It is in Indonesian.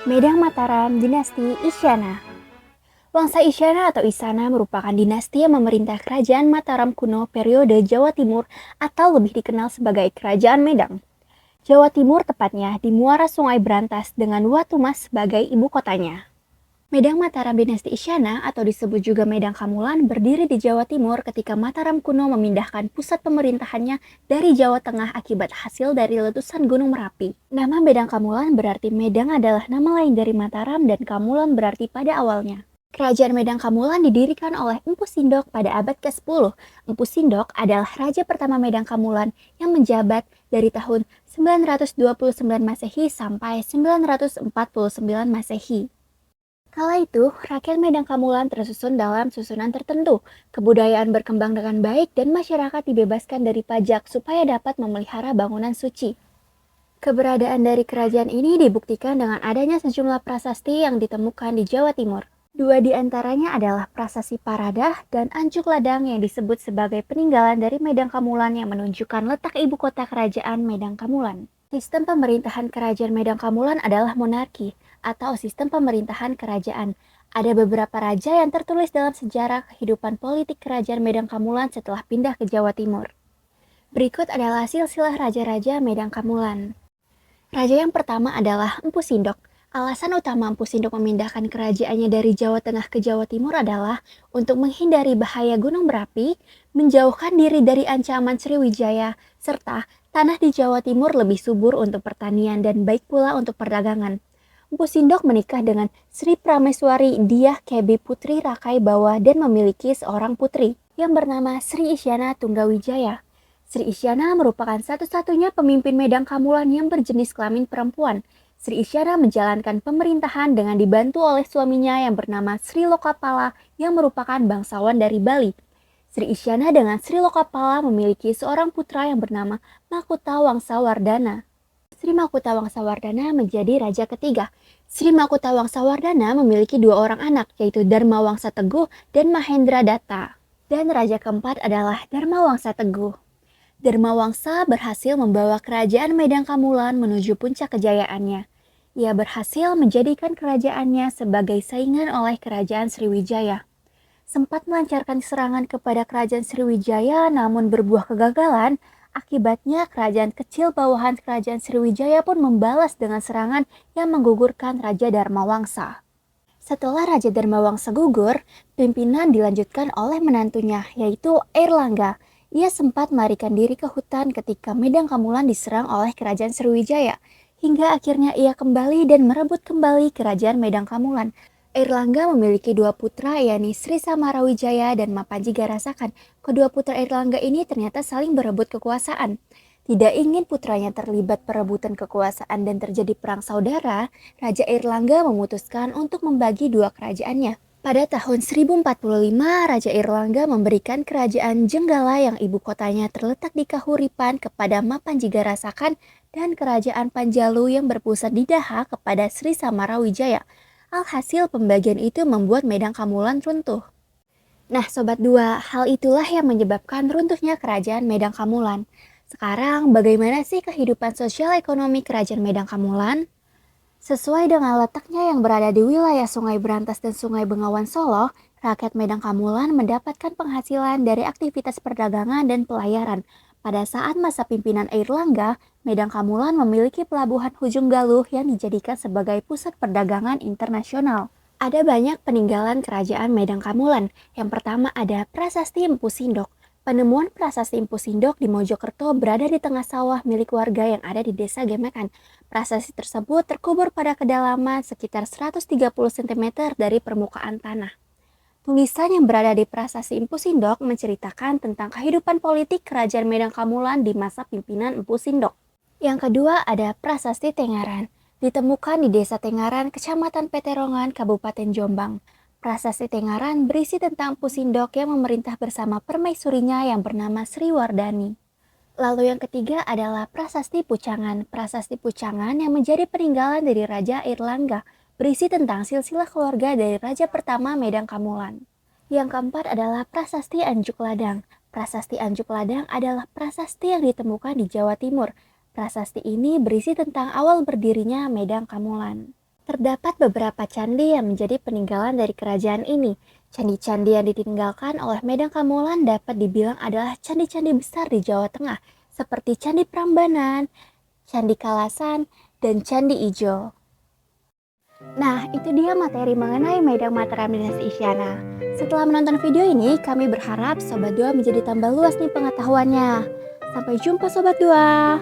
Medang Mataram Dinasti Isyana. Wangsa Isyana atau Isana merupakan dinasti yang memerintah kerajaan Mataram kuno periode Jawa Timur atau lebih dikenal sebagai Kerajaan Medang. Jawa Timur tepatnya di muara Sungai Brantas dengan Watumas sebagai ibu kotanya. Medang Mataram Dinasti Isyana atau disebut juga Medang Kamulan berdiri di Jawa Timur ketika Mataram kuno memindahkan pusat pemerintahannya dari Jawa Tengah akibat hasil dari letusan Gunung Merapi. Nama Medang Kamulan berarti Medang adalah nama lain dari Mataram dan Kamulan berarti pada awalnya. Kerajaan Medang Kamulan didirikan oleh Empu Sindok pada abad ke-10. Empu Sindok adalah raja pertama Medang Kamulan yang menjabat dari tahun 929 Masehi sampai 949 Masehi. Kala itu, rakyat Medang Kamulan tersusun dalam susunan tertentu. Kebudayaan berkembang dengan baik dan masyarakat dibebaskan dari pajak supaya dapat memelihara bangunan suci. Keberadaan dari kerajaan ini dibuktikan dengan adanya sejumlah prasasti yang ditemukan di Jawa Timur. Dua di antaranya adalah prasasti Paradah dan Ancuk Ladang yang disebut sebagai peninggalan dari Medang Kamulan yang menunjukkan letak ibu kota kerajaan Medang Kamulan. Sistem pemerintahan kerajaan Medang Kamulan adalah monarki atau sistem pemerintahan kerajaan. Ada beberapa raja yang tertulis dalam sejarah kehidupan politik kerajaan Medang Kamulan setelah pindah ke Jawa Timur. Berikut adalah silsilah raja-raja Medang Kamulan. Raja yang pertama adalah Empu Sindok. Alasan utama Empu Sindok memindahkan kerajaannya dari Jawa Tengah ke Jawa Timur adalah untuk menghindari bahaya gunung berapi, menjauhkan diri dari ancaman Sriwijaya, serta tanah di Jawa Timur lebih subur untuk pertanian dan baik pula untuk perdagangan. Empu Sindok menikah dengan Sri Prameswari Diah Kebe Putri Rakai Bawa dan memiliki seorang putri yang bernama Sri Isyana Tunggawijaya. Sri Isyana merupakan satu-satunya pemimpin Medang Kamulan yang berjenis kelamin perempuan. Sri Isyana menjalankan pemerintahan dengan dibantu oleh suaminya yang bernama Sri Lokapala yang merupakan bangsawan dari Bali. Sri Isyana dengan Sri Lokapala memiliki seorang putra yang bernama Makuta Wangsawardana. Sri Makuta Wangsawardana menjadi raja ketiga. Sri Makuta Wangsawardana memiliki dua orang anak, yaitu Dharma Wangsa Teguh dan Mahendra Datta. Dan raja keempat adalah Dharma Wangsa Teguh. Dharma Wangsa berhasil membawa kerajaan Medang Kamulan menuju puncak kejayaannya. Ia berhasil menjadikan kerajaannya sebagai saingan oleh kerajaan Sriwijaya. Sempat melancarkan serangan kepada kerajaan Sriwijaya namun berbuah kegagalan. Akibatnya kerajaan kecil bawahan kerajaan Sriwijaya pun membalas dengan serangan yang menggugurkan Raja Dharma Wangsa. Setelah Raja Dharma Wangsa gugur, pimpinan dilanjutkan oleh menantunya yaitu Airlangga. Ia sempat melarikan diri ke hutan ketika Medang Kamulan diserang oleh kerajaan Sriwijaya, hingga akhirnya ia kembali dan merebut kembali kerajaan Medang Kamulan. Airlangga memiliki dua putra, yakni Sri Samarawijaya dan Mapanji Garasakan. Kedua putra Airlangga ini ternyata saling berebut kekuasaan. Tidak ingin putranya terlibat perebutan kekuasaan dan terjadi perang saudara, Raja Airlangga memutuskan untuk membagi dua kerajaannya. Pada tahun 1045, Raja Airlangga memberikan kerajaan Jenggala yang ibu kotanya terletak di Kahuripan kepada Mapanji Garasakan dan kerajaan Panjalu yang berpusat di Daha kepada Sri Samarawijaya. Alhasil pembagian itu membuat Medang Kamulan runtuh. Nah Sobat Dua, hal itulah yang menyebabkan runtuhnya kerajaan Medang Kamulan. Sekarang bagaimana sih kehidupan sosial ekonomi kerajaan Medang Kamulan? Sesuai dengan letaknya yang berada di wilayah Sungai Brantas dan Sungai Bengawan Solo, rakyat Medang Kamulan mendapatkan penghasilan dari aktivitas perdagangan dan pelayaran. Pada saat masa pimpinan Airlangga, Medang Kamulan memiliki pelabuhan Hujung Galuh yang dijadikan sebagai pusat perdagangan internasional. Ada banyak peninggalan kerajaan Medang Kamulan. Yang pertama ada Prasasti Empu Sindok. Penemuan Prasasti Empu Sindok di Mojokerto berada di tengah sawah milik warga yang ada di Desa Gemekan. Prasasti tersebut terkubur pada kedalaman sekitar 130 cm dari permukaan tanah. Tulisan yang berada di Prasasti Empu Sindok menceritakan tentang kehidupan politik kerajaan Medang Kamulan di masa pimpinan Empu Sindok. Yang kedua ada Prasasti Tengaran, ditemukan di Desa Tengaran, Kecamatan Peterongan, Kabupaten Jombang. Prasasti Tengaran berisi tentang Empu Sindok yang memerintah bersama permaisurinya yang bernama Sri Wardani. Lalu yang ketiga adalah Prasasti Pucangan. Prasasti Pucangan yang menjadi peninggalan dari Raja Airlangga, berisi tentang silsilah keluarga dari Raja pertama Medang Kamulan. Yang keempat adalah Prasasti Ancuk Ladang. Prasasti Ancuk Ladang adalah prasasti yang ditemukan di Jawa Timur. Prasasti ini berisi tentang awal berdirinya Medang Kamulan. Terdapat beberapa candi yang menjadi peninggalan dari kerajaan ini. Candi-candi yang ditinggalkan oleh Medang Kamolan dapat dibilang adalah candi-candi besar di Jawa Tengah, seperti Candi Prambanan, Candi Kalasan, dan Candi Ijo. Nah, itu dia materi mengenai Medang Mataram Dinasti Isyana. Setelah menonton video ini, kami berharap Sobat Dua menjadi tambah luas nih pengetahuannya. Sampai jumpa Sobat Dua.